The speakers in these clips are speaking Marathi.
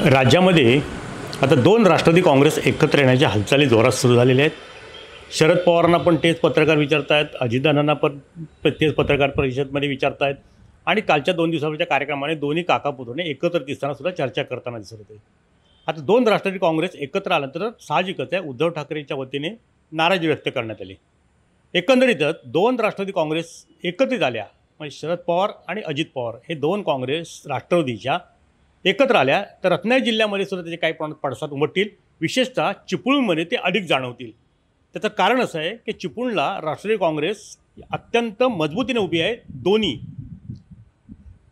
राज्यामध्ये आता दोन राष्ट्रवादी काँग्रेस एकत्र येण्याच्या हालचाली जोरात सुरू झालेल्या आहेत. शरद पवारांना पण तेच पत्रकार विचारत आहेत, अजितदादांना पण तेच पत्रकार परिषदेमध्ये विचारत आहेत आणि कालच्या 2 दिवसाच्या कार्यक्रमाने दोन्ही काकापुतणे एकत्र दिसतानासुद्धा चर्चा करताना दिसत होते. आता दोन राष्ट्रवादी काँग्रेस एकत्र आल्यानंतर साहजिकच आहे उद्धव ठाकरेंच्या वतीने नाराजी व्यक्त करण्यात आली. एकंदरीतच दोन राष्ट्रवादी काँग्रेस एकत्रित आल्या म्हणजे शरद पवार आणि अजित पवार हे दोन काँग्रेस राष्ट्रवादीच्या एकत्र आल्या तर रत्नागिरी जिल्ह्यामध्ये सुद्धा त्याचे काही प्रमाणात पडसाद उमटतील. विशेषतः चिपळूणमध्ये ते अधिक जाणवतील. त्याचं कारण असं आहे की चिपळूणला राष्ट्रवादी काँग्रेस अत्यंत मजबूतीने उभी आहे. दोन्ही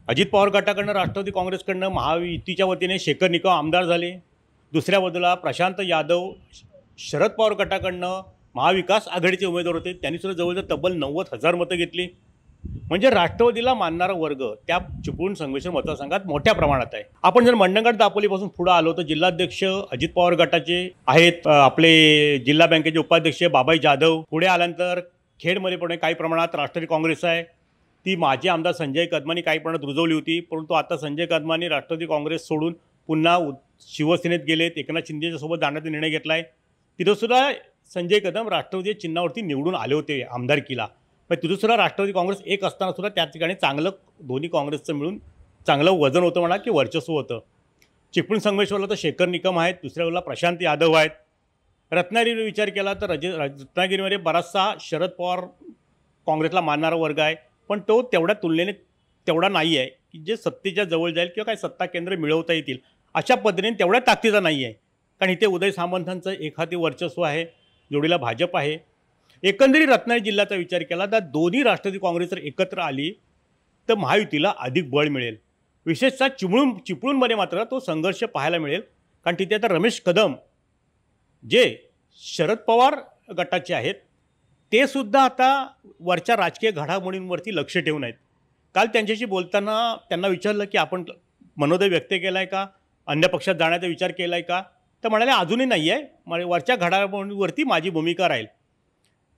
अजित पवार गटाकडनं राष्ट्रवादी काँग्रेसकडनं महायुतीच्या वतीने शेखर निकम आमदार झाले. दुसऱ्या बाजूला प्रशांत यादव शरद पवार गटाकडनं महाविकास आघाडीचे उमेदवार होते. त्यांनीसुद्धा जवळजवळ तब्बल 90,000 मतं घेतली. म्हणजे राष्ट्रवादीला मानणारा वर्ग त्या चिपळूण संगमेश्वर मतदारसंघात मोठ्या प्रमाणात आहे. आपण जर मंडणगड दापोलीपासून पुढे आलो तर जिल्हाध्यक्ष अजित पवार गटाचे आहेत, आपले जिल्हा बँकेचे उपाध्यक्ष बाबाई जाधव. पुढे आल्यानंतर खेडमध्ये पण काही प्रमाणात राष्ट्रवादी काँग्रेस आहे. ती माजी आमदार संजय कदमांनी काही प्रमाणात रुजवली होती, परंतु आता संजय कदमांनी राष्ट्रवादी काँग्रेस सोडून पुन्हा शिवसेनेत गेलेत. एकनाथ शिंदेच्या सोबत जाण्याचा निर्णय घेतला आहे. तिथंसुद्धा संजय कदम राष्ट्रवादी चिन्हावरती निवडून आले होते आमदारकीला. पण तिथंसुद्धा राष्ट्रवादी काँग्रेस एक असतानासुद्धा त्या ठिकाणी चांगलं दोन्ही काँग्रेसचं मिळून चांगलं वजन होतं म्हणा की वर्चस्व होतं. चिपळूण संगमेश्वरला तर शेखर निकम आहेत, दुसऱ्या वेळेला प्रशांत यादव आहेत. रत्नागिरीवर विचार केला तर रत्नागिरीमध्ये बराचसा शरद पवार काँग्रेसला मानणारा वर्ग आहे, पण तो तेवढ्या तुलनेने तेवढा नाही आहे की जे सत्तेच्या जवळ जाईल किंवा काही सत्ता केंद्र मिळवता येतील अशा पद्धतीने तेवढ्या ताकदीचा नाही आहे. कारण इथे उदय सामंतांचं एखादे वर्चस्व आहे, जोडीला भाजप आहे. एकंदरीत रत्नागिरी जिल्ह्याचा विचार केला तर दोन्ही राष्ट्रवादी काँग्रेस जर एकत्र आली तर महायुतीला अधिक बळ मिळेल. विशेषतः चिपळूणमध्ये मात्र तो संघर्ष पाहायला मिळेल. कारण तिथे आता रमेश कदम जे शरद पवार गटाचे आहेत ते सुद्धा आता वरच्या राजकीय घडामोडींवरती लक्ष ठेवून आहेत. काल त्यांच्याशी बोलताना त्यांना विचारलं की आपण मनोदय व्यक्त केला आहे का, अन्य पक्षात जाण्याचा विचार केला आहे का, तर म्हणाले अजूनही नाही आहे, वरच्या घडामोडींवरती माझी भूमिका राहील.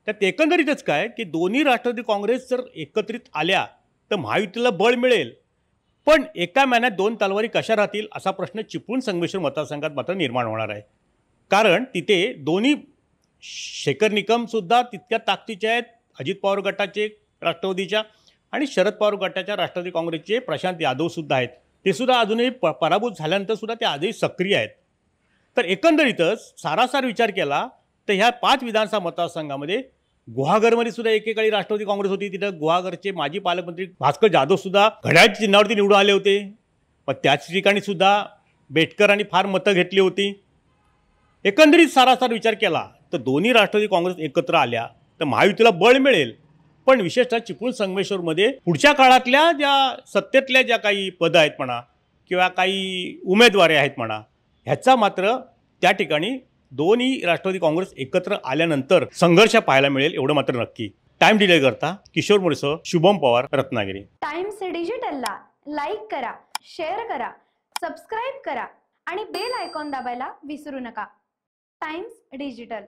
त्यात एकंदरीतच काय की दोन्ही राष्ट्रवादी काँग्रेस जर एकत्रित आल्या तर महायुतीला बळ मिळेल. पण एका महिन्यात दोन तलवारी कशा राहतील असा प्रश्न चिपळूण संगमेश्वर मतदारसंघात मात्र निर्माण होणार आहे. कारण तिथे दोन्ही शेखर निकमसुद्धा तितक्या ताकदीचे आहेत, अजित पवार गटाचे राष्ट्रवादीच्या आणि शरद पवार गटाच्या राष्ट्रवादी काँग्रेसचे प्रशांत यादवसुद्धा आहेत. ते सुद्धा अजूनही पराभूत झाल्यानंतरसुद्धा ते आजही सक्रिय आहेत. तर एकंदरीतच सारासार विचार केला तर ह्या 5 विधानसभा मतदारसंघामध्ये गुहागरमध्ये सुद्धा एकेकाळी राष्ट्रवादी काँग्रेस होती. तिथं गुहागरचे माजी पालकमंत्री भास्कर जाधवसुद्धा घड्याळच्या चिन्हावरती निवडून आले होते. पण त्याच ठिकाणी सुद्धा बेटकरांनी फार मतं घेतली होती. एकंदरीत सारासार विचार केला तर दोन्ही राष्ट्रवादी काँग्रेस एकत्र आल्या तर महायुतीला बळ मिळेल. पण विशेषतः चिपळूण संगमेश्वरमध्ये पुढच्या काळातल्या ज्या सत्तेतल्या ज्या काही पदं आहेत म्हणा किंवा काही उमेदवारी आहेत म्हणा, ह्याचा मात्र त्या ठिकाणी दोन्ही राष्ट्रवादी काँग्रेस एकत्र आल्यानंतर संघर्ष पाहायला मिळेल एवढं मात्र नक्की. टाइम डिले करता किशोर मोरेसह शुभम पवार, रत्नागिरी. टाइम्स डिजिटलला लाईक करा, शेअर करा, सबस्क्राईब करा आणि बेल आयकॉन दाबायला विसरू नका. Times digital.